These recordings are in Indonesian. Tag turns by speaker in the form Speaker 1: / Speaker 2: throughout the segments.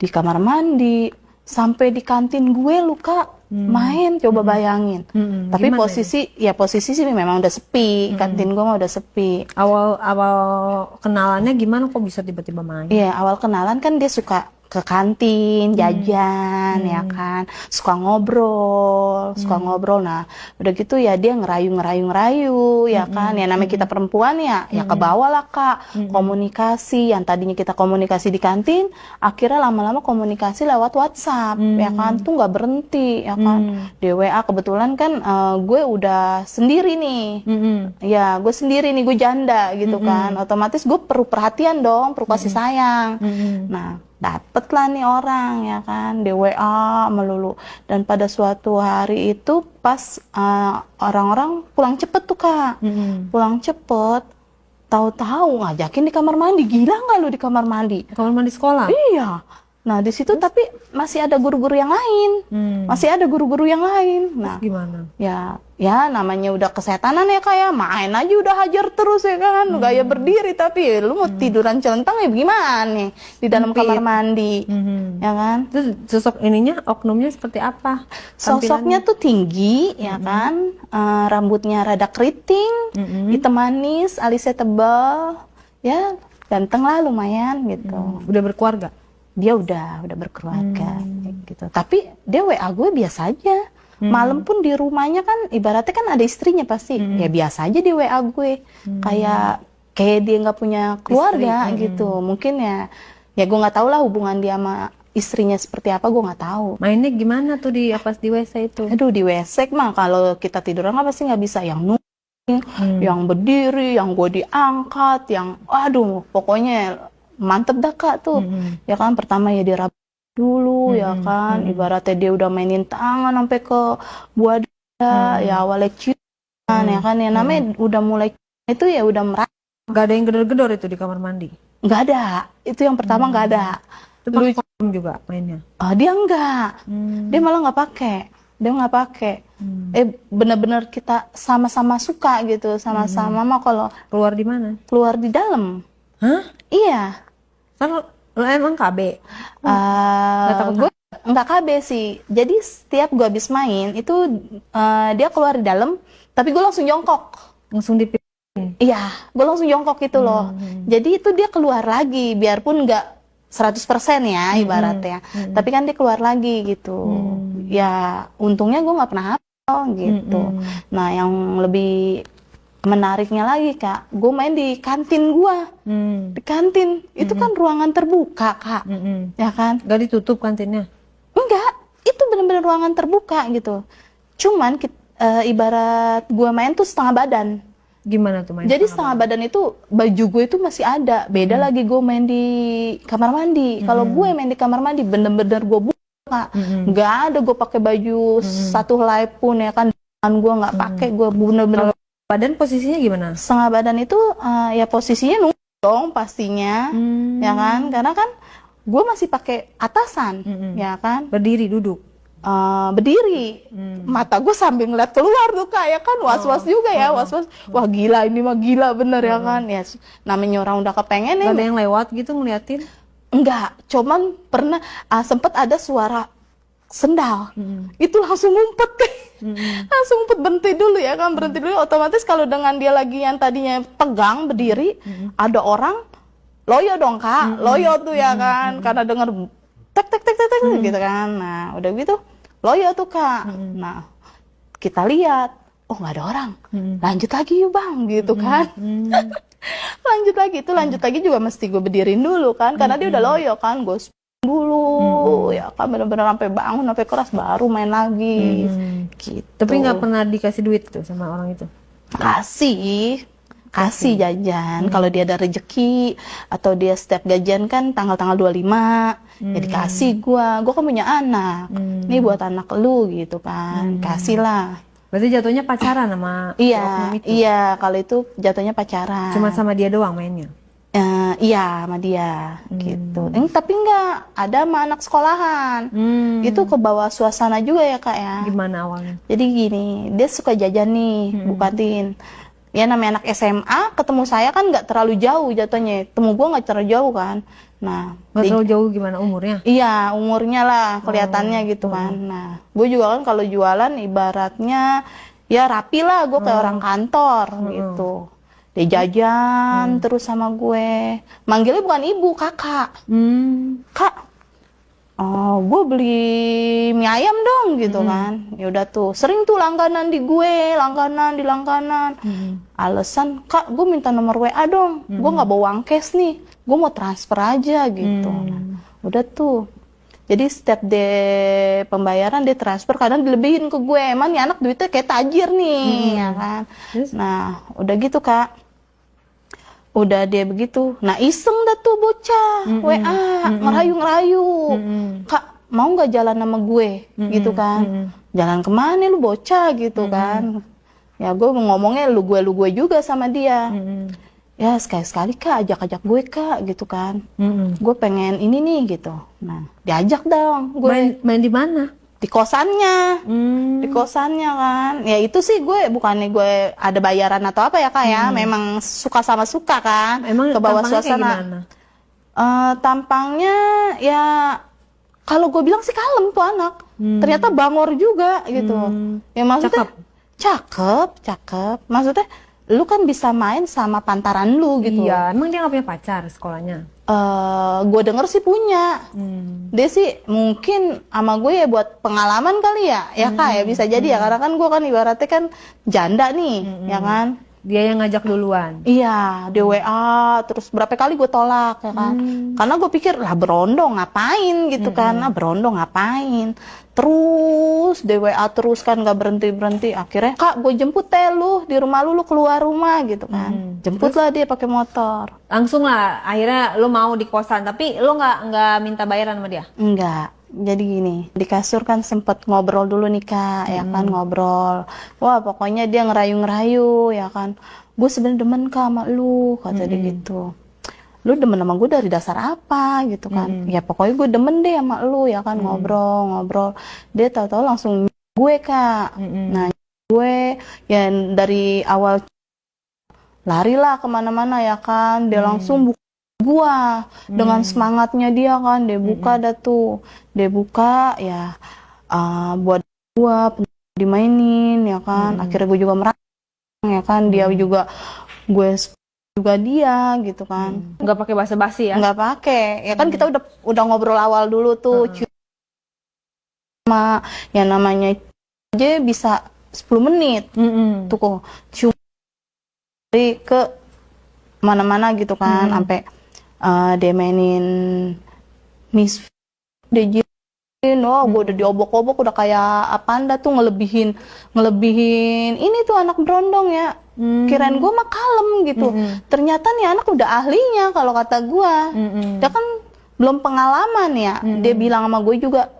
Speaker 1: di kamar mandi, sampai di kantin gue lu Kak, main, coba bayangin. Tapi
Speaker 2: Gimana
Speaker 1: posisi sih memang udah sepi, kantin gue mah udah sepi.
Speaker 2: Awal kenalannya gimana kok bisa tiba-tiba main?
Speaker 1: Iya, awal kenalan kan dia suka ke kantin, jajan, ya kan, suka ngobrol. Nah, udah gitu ya dia ngerayu, ya kan, ya namanya kita perempuan ya ke bawah lah Kak, komunikasi, yang tadinya kita komunikasi di kantin, akhirnya lama-lama komunikasi lewat WhatsApp, ya kan, tuh nggak berhenti, ya kan, di WA kebetulan kan gue udah sendiri nih, ya gue sendiri nih, gue janda gitu kan, otomatis gue perlu perhatian dong, perlu kasih sayang, nah dapet lah nih orang ya kan di WA melulu, dan pada suatu hari itu pas orang-orang pulang cepet tuh Kak, pulang cepet, tahu-tahu ngajakin di kamar mandi. Gila nggak lu di kamar mandi?
Speaker 2: Kamar mandi sekolah?
Speaker 1: Iya. Nah di situ tapi masih ada guru-guru yang lain, Nah
Speaker 2: terus gimana?
Speaker 1: ya namanya udah kesetanan ya Kak ya, main aja udah hajar terus ya kan, gaya berdiri, tapi lu mau tiduran celentang ya gimana nih di dalam kamar mandi, ya kan?
Speaker 2: Terus sosok oknumnya seperti apa?
Speaker 1: Sosoknya tuh tinggi, ya kan, rambutnya rada keriting, hitam manis, alisnya tebal, ya ganteng lah lumayan gitu.
Speaker 2: Udah berkeluarga?
Speaker 1: Dia udah berkeluarga gitu. Tapi dia WA gue biasa aja. Malam pun di rumahnya kan ibaratnya kan ada istrinya pasti. Ya biasa aja di WA gue. Kayak dia nggak punya keluarga gitu. Mungkin ya gue nggak tahu lah hubungan dia sama istrinya seperti apa, gue nggak tahu.
Speaker 2: Mainnya gimana tuh di WC itu?
Speaker 1: Aduh di WC mah kalau kita tiduran kan pasti nggak bisa yang yang berdiri, yang gue diangkat, yang aduh pokoknya mantep dah Kak tuh, ya kan, pertama ya diraba dulu, ya kan, ibaratnya dia udah mainin tangan sampai ke buah dada, ya awalnya ciuman, ya kan, ya namanya udah mulai itu ya udah merasa.
Speaker 2: Gak ada yang gedor-gedor itu di kamar mandi?
Speaker 1: Nggak ada, itu yang pertama nggak ada.
Speaker 2: Itu pakai kondom juga mainnya?
Speaker 1: Dia enggak, dia malah nggak pakai, bener-bener kita sama-sama suka gitu, sama-sama mah kalau
Speaker 2: Keluar di mana?
Speaker 1: keluar di dalam.
Speaker 2: Hah?
Speaker 1: Iya.
Speaker 2: Kan lo emang KB?
Speaker 1: Gue nggak KB sih. Jadi setiap gue habis main itu dia keluar di dalam, tapi gue langsung jongkok.
Speaker 2: Langsung dipilih?
Speaker 1: Iya, gue langsung jongkok gitu loh. Jadi itu dia keluar lagi, biarpun nggak 100% ya ibaratnya. Tapi kan dia keluar lagi gitu. Ya untungnya gue nggak pernah hafal gitu. Nah yang lebih menariknya lagi Kak, gue main di kantin gue, di kantin itu kan ruangan terbuka Kak, ya kan?
Speaker 2: Gak ditutup kantinnya?
Speaker 1: Enggak, itu benar-benar ruangan terbuka gitu. Cuman ibarat gue main tuh setengah badan.
Speaker 2: Gimana tuh main?
Speaker 1: Jadi setengah badan itu baju gue itu masih ada. Beda lagi gue main di kamar mandi. Kalau gue main di kamar mandi bener-bener gue buka, nggak ada gue pakai baju satu helai pun ya kan. Gue nggak pakai, gue bener-bener.
Speaker 2: Badan posisinya gimana?
Speaker 1: Setengah badan itu ya posisinya nunggu dong pastinya, ya kan? Karena kan gue masih pakai atasan, ya kan?
Speaker 2: Berdiri, duduk?
Speaker 1: Berdiri, mata gue sambil ngeliat keluar tuh Kak, ya kan, was-was juga ya, was-was. Wah gila, ini mah gila bener ya kan? Ya namanya orang udah kepengen ya.
Speaker 2: Gak ada yang lewat gitu ngeliatin?
Speaker 1: Enggak, cuman pernah sempet ada suara sendal, itu langsung ngumpet langsung ngumpet, berhenti dulu ya kan, berhenti dulu, otomatis kalau dengan dia lagi yang tadinya pegang berdiri, ada orang loyo dong Kak, loyo tuh ya kan, karena dengar tek gitu kan, nah udah gitu loyo tuh Kak, nah kita lihat, oh nggak ada orang, lanjut lagi yuk Bang gitu kan. lanjut lagi juga mesti gue berdiriin dulu kan, karena dia udah loyo kan, gue dulu ya kan, bener-bener sampai bangun, sampai keras baru main lagi gitu.
Speaker 2: Tapi nggak pernah dikasih duit tuh sama orang itu?
Speaker 1: Kasih jajan kalau dia ada rezeki, atau dia setiap gajian kan tanggal-tanggal 25 ya dikasih. Gua kan punya anak, ini buat anak lu gitu kan, kasih lah.
Speaker 2: Berarti jatuhnya pacaran sama oknum itu?
Speaker 1: Iya, kalau itu jatuhnya pacaran.
Speaker 2: Cuma sama dia doang mainnya?
Speaker 1: Iya, sama dia gitu. Tapi enggak, ada sama anak sekolahan. Itu ke bawah suasana juga ya Kak ya.
Speaker 2: Gimana awalnya?
Speaker 1: Jadi gini, dia suka jajan nih, Bu Kantin. ya namanya anak SMA, ketemu saya kan nggak terlalu jauh jatuhnya. Temu gue nggak terlalu jauh kan. Nah,
Speaker 2: Nggak terlalu jauh gimana umurnya?
Speaker 1: iya umurnya lah kelihatannya gitu kan. Nah, gue juga kan kalau jualan ibaratnya ya rapi lah, gue kayak orang kantor gitu. Dia jajan terus sama gue. Manggilnya bukan ibu, kakak. Kak, oh, gue beli mie ayam dong gitu kan. Ya udah tuh, sering tuh langganan di gue, langganan di langganan. Alasan, Kak, gue minta nomor WA dong. Gue nggak bawa uang cash nih. Gue mau transfer aja gitu. Nah, udah tuh. Jadi setiap pembayaran dia transfer, kadang dilebihin ke gue. Emang nih anak duitnya kayak tajir nih, ya kan. Nah, udah gitu Kak. Udah dia begitu. Nah, iseng dah tuh bocah WA, ngerayu-ngerayu. Kak, mau nggak jalan sama gue? Gitu kan. Jalan kemana lu bocah gitu kan. Ya gue ngomongnya lu gue juga sama dia. Ya sekali-sekali Kak, ajak-ajak gue Kak gitu kan. Gue pengen ini nih gitu. Nah, diajak dong gue.
Speaker 2: Main di mana?
Speaker 1: Di kosannya. Di kosannya kan. Ya itu sih gue bukannya gue ada bayaran atau apa ya Kak ya. Memang suka sama suka kan.
Speaker 2: Emang
Speaker 1: ke bawah
Speaker 2: tampangnya kayak
Speaker 1: suasana.
Speaker 2: gimana?
Speaker 1: Tampangnya ya kalau gue bilang sih kalem tuh anak. Ternyata bangor juga gitu. Ya maksudnya cakep. Maksudnya lu kan bisa main sama pantaran lu gitu.
Speaker 2: Iya, emang dia nggak punya pacar sekolahnya?
Speaker 1: Gue denger sih punya. Dia sih mungkin sama gue ya buat pengalaman kali ya. Ya Kak ya bisa jadi ya. Karena kan gue kan ibaratnya kan janda nih. Ya kan.
Speaker 2: Dia yang ngajak duluan?
Speaker 1: Iya, dia WA. Terus berapa kali gue tolak ya kan. Karena gue pikir lah berondong ngapain gitu kan. Nah berondong ngapain. Terus dia WA terus kan gak berhenti-berhenti. Akhirnya Kak gue jemput lu di rumah lu keluar rumah gitu kan. Jemput lah dia pakai motor.
Speaker 2: Langsung lah akhirnya lo mau di kosan, tapi lo nggak minta bayaran sama dia?
Speaker 1: Enggak. Jadi gini, di kasur kan sempet ngobrol dulu nih Kak, ya kan ngobrol. Wah pokoknya dia ngerayu-ngerayu ya kan. Gue sebenarnya demen Kak sama lu, kata dia gitu. Lu demen sama gue dari dasar apa gitu kan. Ya pokoknya gue demen deh sama lu ya kan, ngobrol. Dia tahu-tahu langsung gue Kak. Nah gue yang dari awal larilah kemana-mana ya kan. Dia langsung gua dengan semangatnya dia kan, dia buka dah tuh, dia buka ya buat gua dimainin ya kan. Akhirnya gue juga merang ya kan, dia juga gue juga dia gitu kan.
Speaker 2: Nggak pakai basa-basi ya?
Speaker 1: Nggak pakai ya kan, kita udah ngobrol awal dulu tuh. Cuma yang namanya aja bisa 10 menit tuh kok cium dari ke mana-mana gitu kan, sampai dia mainin Miss DJ, gue udah diobok-obok udah kayak apaan dah tuh, ngelebihin ini tuh anak berondong ya. Kirain gue mah kalem gitu, ternyata nih anak udah ahlinya kalau kata gue. Dia kan belum pengalaman ya. Dia bilang sama gue juga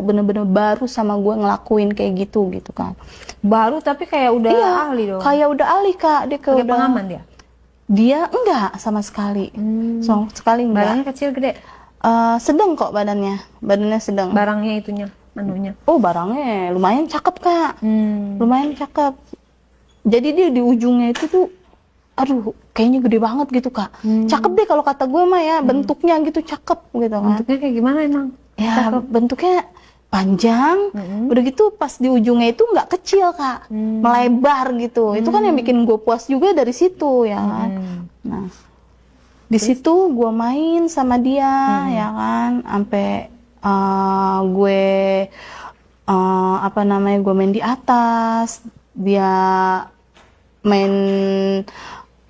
Speaker 1: bener-bener baru sama gue ngelakuin kayak gitu kan.
Speaker 2: Baru tapi kayak udah ahli dong?
Speaker 1: Kayak udah ahli Kak. Dia kayak
Speaker 2: udah pengaman dia?
Speaker 1: Dia enggak sama sekali. Sama sekali enggak.
Speaker 2: Barangnya kecil gede?
Speaker 1: Sedang kok badannya sedang.
Speaker 2: Barangnya itunya, anunya?
Speaker 1: Oh barangnya lumayan cakep Kak. Lumayan cakep. Jadi dia di ujungnya itu tuh, aduh kayaknya gede banget gitu Kak. Cakep deh kalau kata gue mah ya, bentuknya gitu cakep gitu kan.
Speaker 2: Bentuknya kayak gimana emang?
Speaker 1: Ya cakep. Bentuknya panjang, udah gitu pas di ujungnya itu nggak kecil Kak, melebar gitu. Itu kan yang bikin gue puas juga dari situ ya kan. Nah di situ gue main sama dia ya kan, sampai gue gue main di atas, dia main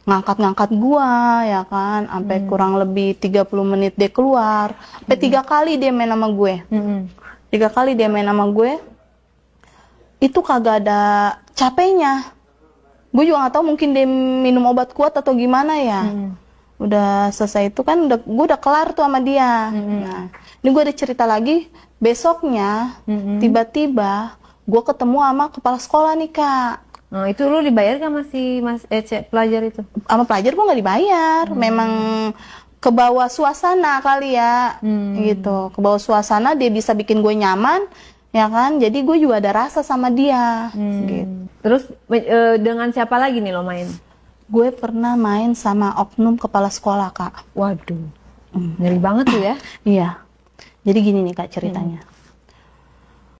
Speaker 1: ngangkat-ngangkat gua ya kan, sampai kurang lebih 30 menit dia keluar, sampai 3 kali dia main sama gue. 3 kali dia main sama gue, itu kagak ada capeknya. Gue juga nggak tahu, mungkin dia minum obat kuat atau gimana ya. Udah selesai itu kan, gue udah kelar tuh sama dia. Nah, ini gue ada cerita lagi. Besoknya tiba-tiba gue ketemu sama kepala sekolah nih Kak.
Speaker 2: Nah, itu lu dibayar gak masih pelajar itu?
Speaker 1: Sama pelajar gue nggak dibayar. Memang ke bawah suasana kali ya, gitu. Ke bawah suasana, dia bisa bikin gue nyaman, ya kan. Jadi gue juga ada rasa sama dia, gitu.
Speaker 2: Terus dengan siapa lagi nih lo main?
Speaker 1: Gue pernah main sama oknum kepala sekolah, Kak.
Speaker 2: Waduh, ngeri banget tuh ya.
Speaker 1: Iya. Jadi gini nih Kak ceritanya.